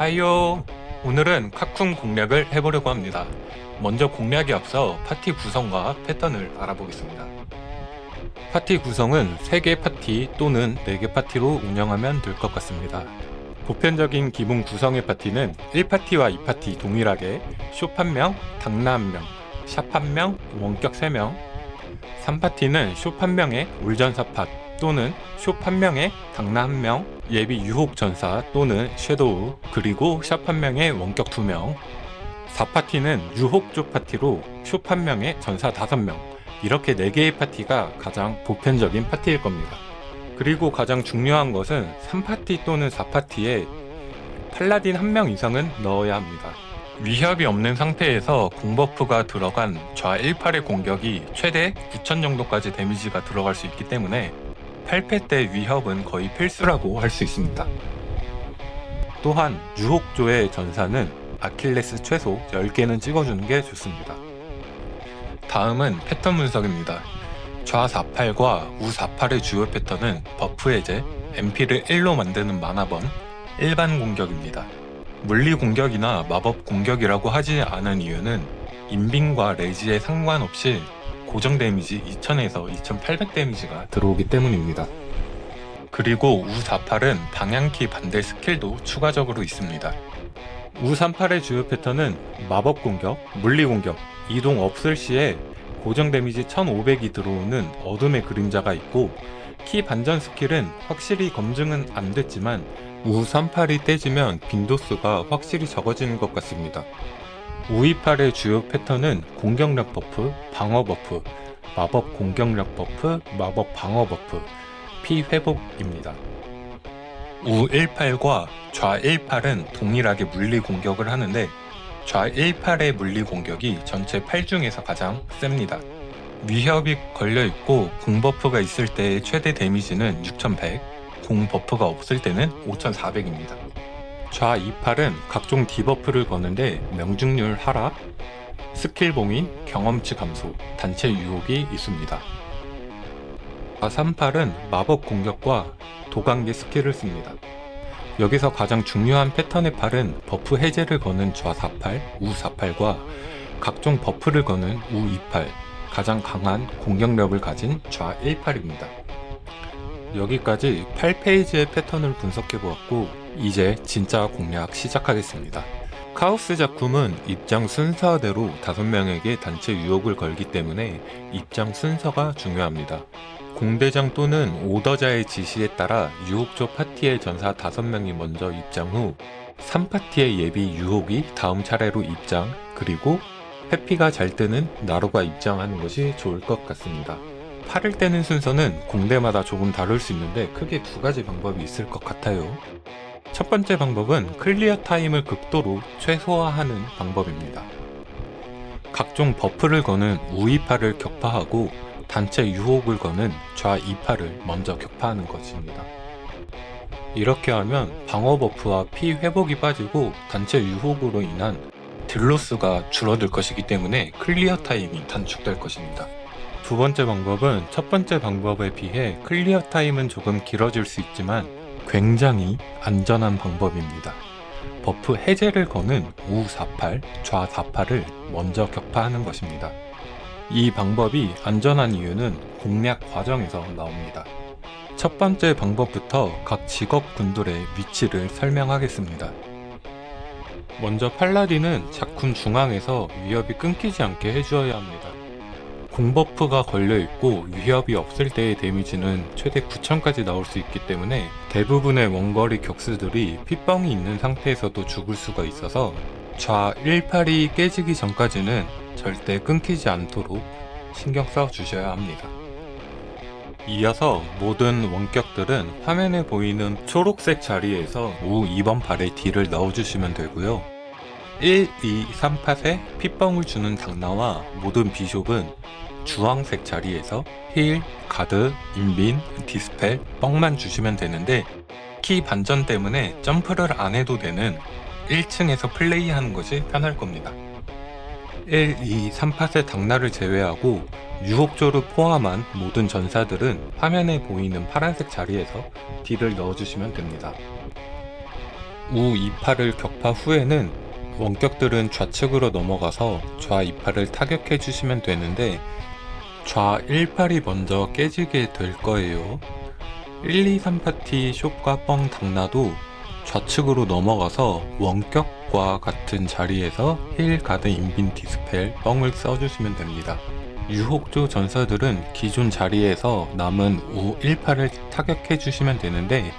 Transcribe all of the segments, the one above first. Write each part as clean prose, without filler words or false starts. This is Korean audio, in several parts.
하이요. 오늘은 카쿤 공략을 해보려고 합니다. 먼저 공략에 앞서 파티 구성과 패턴을 알아보겠습니다. 파티 구성은 3개 파티 또는 4개 파티로 운영하면 될 것 같습니다. 보편적인 기본 구성의 파티는 1파티와 2파티 동일하게 숍 1명, 당나 1명, 샵 1명, 원격 3명. 3파티는 숍 1명에 올전사팟 또는 숍 1명에 당나 1명, 예비 유혹 전사 또는 섀도우, 그리고 샵 1명에 원격 2명. 4파티는 유혹 쪽 파티로 숍 1명에 전사 5명. 이렇게 4개의 파티가 가장 보편적인 파티일 겁니다. 그리고 가장 중요한 것은 3파티 또는 4파티에 팔라딘 1명 이상은 넣어야 합니다. 위협이 없는 상태에서 공버프가 들어간 좌 1팔의 공격이 최대 9000 정도까지 데미지가 들어갈 수 있기 때문에 8패 때 위협은 거의 필수라고 할 수 있습니다. 또한 유혹조의 전사는 아킬레스 최소 10개는 찍어주는 게 좋습니다. 다음은 패턴 분석입니다. 좌 48과 우 48의 주요 패턴은 버프 해제, MP를 1로 만드는 만화번, 일반 공격입니다. 물리 공격이나 마법 공격이라고 하지 않은 이유는 인빙과 레지에 상관없이 고정 데미지 2000에서 2800 데미지가 들어오기 때문입니다. 그리고 우 48은 방향키 반대 스킬도 추가적으로 있습니다. 우 38의 주요 패턴은 마법 공격, 물리 공격, 이동 없을 시에 고정 데미지 1500이 들어오는 어둠의 그림자가 있고, 키 반전 스킬은 확실히 검증은 안 됐지만 우 38이 떼지면 빈도수가 확실히 적어지는 것 같습니다. 우 28의 주요 패턴은 공격력 버프, 방어 버프, 마법 공격력 버프, 마법 방어 버프, 피 회복입니다. 우 18과 좌 18은 동일하게 물리 공격을 하는데 좌 18의 물리 공격이 전체 8 중에서 가장 셉니다. 위협이 걸려있고 공 버프가 있을 때의 최대 데미지는 6100, 공 버프가 없을 때는 5400입니다. 좌 28은 각종 디버프를 거는데 명중률 하락, 스킬 봉인, 경험치 감소, 단체 유혹이 있습니다. 좌 38은 마법 공격과 도관계 스킬을 씁니다. 여기서 가장 중요한 패턴의 팔은 버프 해제를 거는 좌 48, 우 48과 각종 버프를 거는 우 28, 가장 강한 공격력을 가진 좌 18입니다. 여기까지 8페이지의 패턴을 분석해보았고, 이제 진짜 공략 시작하겠습니다. 카오스 작품은 입장 순서대로 5명에게 단체 유혹을 걸기 때문에 입장 순서가 중요합니다. 공대장 또는 오더자의 지시에 따라 유혹조 파티의 전사 5명이 먼저 입장 후 3파티의 예비 유혹이 다음 차례로 입장, 그리고 해피가 잘 뜨는 나루가 입장하는 것이 좋을 것 같습니다. 팔을 떼는 순서는 공대마다 조금 다를 수 있는데 크게 2가지 방법이 있을 것 같아요. 첫 번째 방법은 클리어 타임을 극도로 최소화하는 방법입니다. 각종 버프를 거는 우 28을 격파하고 단체 유혹을 거는 좌 28을 먼저 격파하는 것입니다. 이렇게 하면 방어 버프와 피 회복이 빠지고 단체 유혹으로 인한 딜로스가 줄어들 것이기 때문에 클리어 타임이 단축될 것입니다. 두 번째 방법은 첫 번째 방법에 비해 클리어 타임은 조금 길어질 수 있지만 굉장히 안전한 방법입니다. 버프 해제를 거는 우 48, 좌 48을 먼저 격파하는 것입니다. 이 방법이 안전한 이유는 공략 과정에서 나옵니다. 첫 번째 방법부터 각 직업 군들의 위치를 설명하겠습니다. 먼저 팔라딘은 작품 중앙에서 위협이 끊기지 않게 해주어야 합니다. 공버프가 걸려있고 위협이 없을 때의 데미지는 최대 9000까지 나올 수 있기 때문에 대부분의 원거리 격수들이 핏뻥이 있는 상태에서도 죽을 수가 있어서 좌 18이 깨지기 전까지는 절대 끊기지 않도록 신경 써 주셔야 합니다. 이어서 모든 원격들은 화면에 보이는 초록색 자리에서 우 2번 팔에 딜을 넣어주시면 되고요. 1, 2, 3팟에 핏뻥을 주는 당나와 모든 비숍은 주황색 자리에서 힐, 가드, 인빈, 디스펠, 뻥만 주시면 되는데 키 반전 때문에 점프를 안 해도 되는 1층에서 플레이하는 것이 편할 겁니다. 1, 2, 3팟의 당나를 제외하고 유혹조를 포함한 모든 전사들은 화면에 보이는 파란색 자리에서 딜을 넣어주시면 됩니다. 우 2팔을 격파 후에는 원격들은 좌측으로 넘어가서 좌 2팔을 타격해 주시면 되는데 좌 1팔이 먼저 깨지게 될 거예요. 1, 2, 3파티 숍과 뻥 당나도 좌측으로 넘어가서 원격과 같은 자리에서 힐 가드 인빈 디스펠 뻥을 써주시면 됩니다. 유혹조 전사들은 기존 자리에서 남은 우 1팔을 타격해 주시면 되는데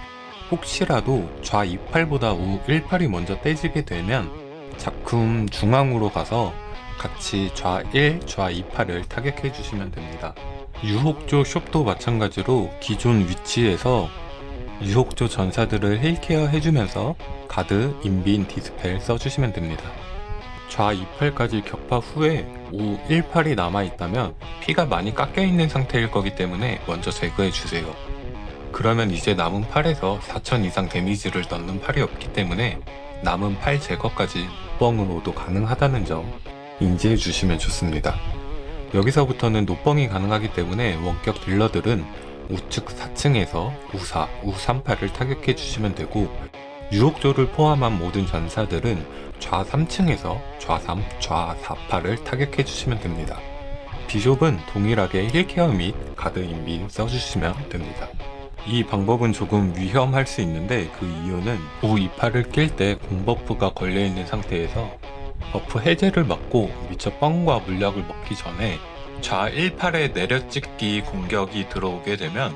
혹시라도 좌 2팔보다 우 1팔이 먼저 떼지게 되면 작품 중앙으로 가서 같이 좌 1, 좌 2팔을 타격해 주시면 됩니다. 유혹조 숍도 마찬가지로 기존 위치에서 유혹조 전사들을 힐케어 해주면서 가드, 인빈, 디스펠 써주시면 됩니다. 좌 2팔까지 격파 후에 우 1팔이 남아있다면 피가 많이 깎여있는 상태일 거기 때문에 먼저 제거해주세요. 그러면 이제 남은 팔에서 4000 이상 데미지를 넣는 팔이 없기 때문에 남은 팔 제거까지 노뻥으로도 가능하다는 점 인지해주시면 좋습니다. 여기서부터는 노뻥이 가능하기 때문에 원격 딜러들은 우측 4층에서 우4, 우3팔을 타격해 주시면 되고 유혹조를 포함한 모든 전사들은 좌 3층에서 좌 3, 좌 4팔을 타격해 주시면 됩니다. 비숍은 동일하게 힐케어 및 가드 인빈 써주시면 됩니다. 이 방법은 조금 위험할 수 있는데 그 이유는 우 2팔을 낄 때 공버프가 걸려있는 상태에서 버프 해제를 맞고 미처 뻥과 물약을 먹기 전에 좌 1팔에 내려찍기 공격이 들어오게 되면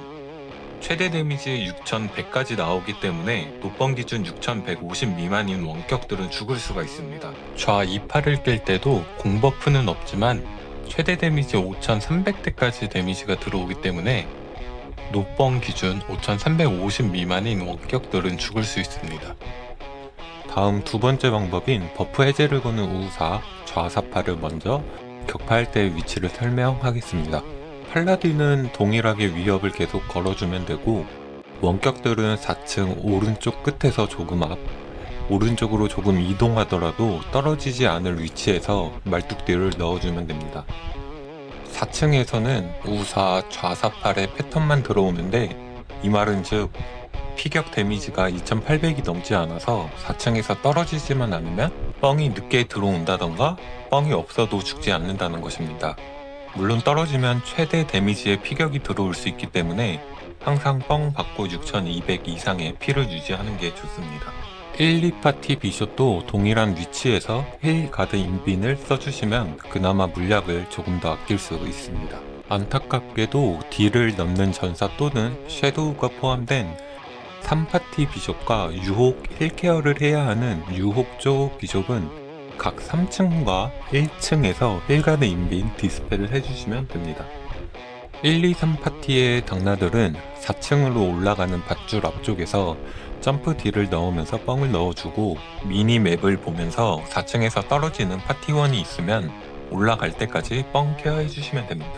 최대 데미지 6100까지 나오기 때문에 노뻥 기준 6150 미만인 원격들은 죽을 수가 있습니다. 좌 2팔을 깰 때도 공버프는 없지만 최대 데미지 5300대까지 데미지가 들어오기 때문에 노뻥 기준 5350 미만인 원격들은 죽을 수 있습니다. 다음 두 번째 방법인 버프 해제를 거는 우4, 좌 4팔을 먼저 격파할 때의 위치를 설명하겠습니다. 팔라딘은 동일하게 위협을 계속 걸어주면 되고 원격들은 4층 오른쪽 끝에서 조금 앞, 오른쪽으로 조금 이동하더라도 떨어지지 않을 위치에서 말뚝딜을 넣어주면 됩니다. 4층에서는 우4, 좌 4팔의 패턴만 들어오는데 이 말은 즉 피격 데미지가 2800이 넘지 않아서 4층에서 떨어지지만 않으면 뻥이 늦게 들어온다던가 뻥이 없어도 죽지 않는다는 것입니다. 물론 떨어지면 최대 데미지의 피격이 들어올 수 있기 때문에 항상 뻥 받고 6200 이상의 피를 유지하는 게 좋습니다. 1, 2파티 비숍도 동일한 위치에서 힐 가드 인빈을 써주시면 그나마 물약을 조금 더 아낄 수 있습니다. 안타깝게도 딜을 넣는 전사 또는 섀도우가 포함된 3파티 비숍과 유혹 힐케어를 해야 하는 유혹조 비숍은 각 3층과 1층에서 힐가드 인빈 디스펠을 해주시면 됩니다. 1, 2, 3파티의 당나들은 4층으로 올라가는 밧줄 앞쪽에서 점프 딜을 넣으면서 뻥을 넣어주고 미니맵을 보면서 4층에서 떨어지는 파티원이 있으면 올라갈 때까지 뻥 케어해주시면 됩니다.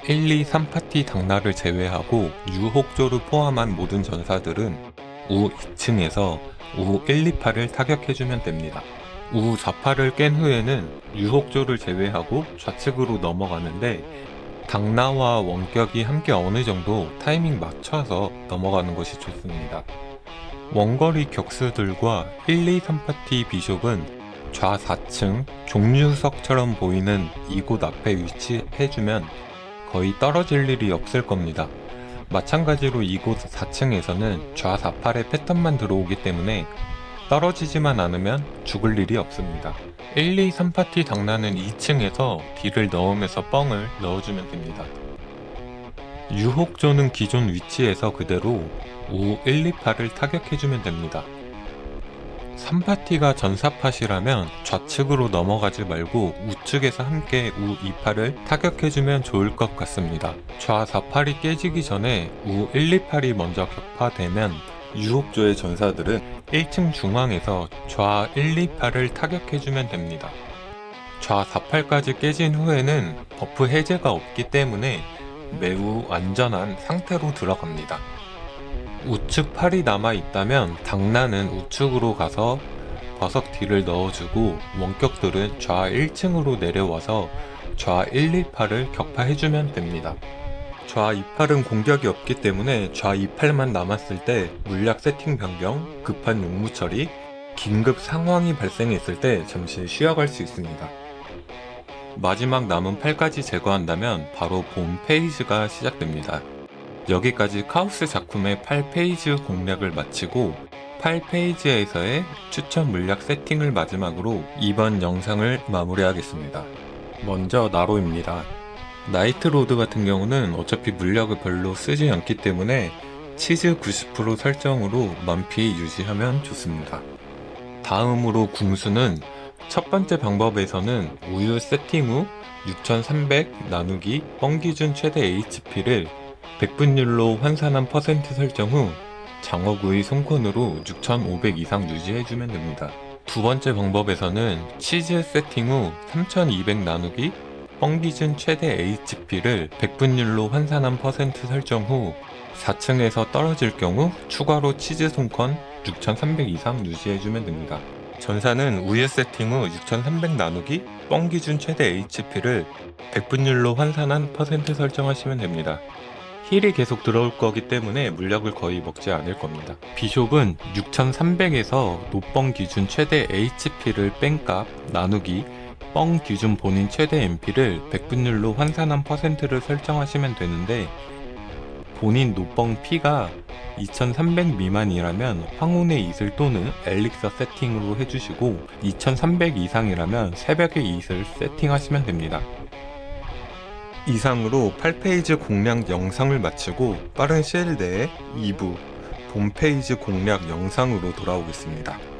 1, 2, 3파티 당나를 제외하고 유혹조를 포함한 모든 전사들은 우 2층에서 우 1, 2팔을 타격해주면 됩니다. 우 4팔을 깬 후에는 유혹조를 제외하고 좌측으로 넘어가는데 당나와 원격이 함께 어느 정도 타이밍 맞춰서 넘어가는 것이 좋습니다. 원거리 격수들과 1, 2, 3파티 비숍은 좌 4층 종류석처럼 보이는 이곳 앞에 위치해주면 거의 떨어질 일이 없을 겁니다. 마찬가지로 이곳 4층에서는 좌 4팔의 패턴만 들어오기 때문에 떨어지지만 않으면 죽을 일이 없습니다. 1, 2, 3파티 당나는 2층에서 딜을 넣으면서 뻥을 넣어주면 됩니다. 유혹조는 기존 위치에서 그대로 우 1, 2팔을 타격해주면 됩니다. 3파티가 전사팟이라면 좌측으로 넘어가지 말고 우측에서 함께 우 2팔을 타격해주면 좋을 것 같습니다. 좌 4팔이 깨지기 전에 우 1, 2팔이 먼저 격파되면 유혹조의 전사들은 1층 중앙에서 좌 1, 2팔을 타격해주면 됩니다. 좌 4팔까지 깨진 후에는 버프 해제가 없기 때문에 매우 안전한 상태로 들어갑니다. 우측 팔이 남아있다면 당나는 우측으로 가서 버석 딜을 넣어주고 원격들은 좌 1층으로 내려와서 좌 1, 2팔을 격파해주면 됩니다. 좌 2팔은 공격이 없기 때문에 좌 2팔만 남았을 때 물약 세팅 변경, 급한 용무 처리, 긴급 상황이 발생했을 때 잠시 쉬어갈 수 있습니다. 마지막 남은 8가지 제거한다면 바로 본 페이지가 시작됩니다. 여기까지 카오스 작품의 8페이지 공략을 마치고 8페이지에서의 추천 물약 세팅을 마지막으로 이번 영상을 마무리하겠습니다. 먼저 나로입니다. 나이트로드 같은 경우는 어차피 물약을 별로 쓰지 않기 때문에 치즈 90% 설정으로 만피 유지하면 좋습니다. 다음으로 궁수는 첫 번째 방법에서는 우유 세팅 후 6300 나누기 뻥 기준 최대 HP를 100분율로 환산한 퍼센트 설정 후 장어구이 송콘으로 6500 이상 유지해주면 됩니다. 두 번째 방법에서는 치즈 세팅 후 3200 나누기 뻥 기준 최대 HP를 100분율로 환산한 퍼센트 설정 후 4층에서 떨어질 경우 추가로 치즈 송콘 6300 이상 유지해주면 됩니다. 전사는 우유 세팅 후 6300 나누기 뻥 기준 최대 HP를 100분율로 환산한 퍼센트 설정하시면 됩니다. 힐이 계속 들어올 거기 때문에 물약을 거의 먹지 않을 겁니다. 비숍은 6300에서 노뻥 기준 최대 HP를 뺀 값 나누기 뻥 기준 본인 최대 MP를 100분율로 환산한 퍼센트를 설정하시면 되는데, 본인 노뻥 P가 2300 미만이라면 황혼의 이슬 또는 엘릭서 세팅으로 해주시고 2300 이상이라면 새벽의 이슬 세팅하시면 됩니다. 이상으로 8페이지 공략 영상을 마치고 빠른 시일 내에 2부 본 페이지 공략 영상으로 돌아오겠습니다.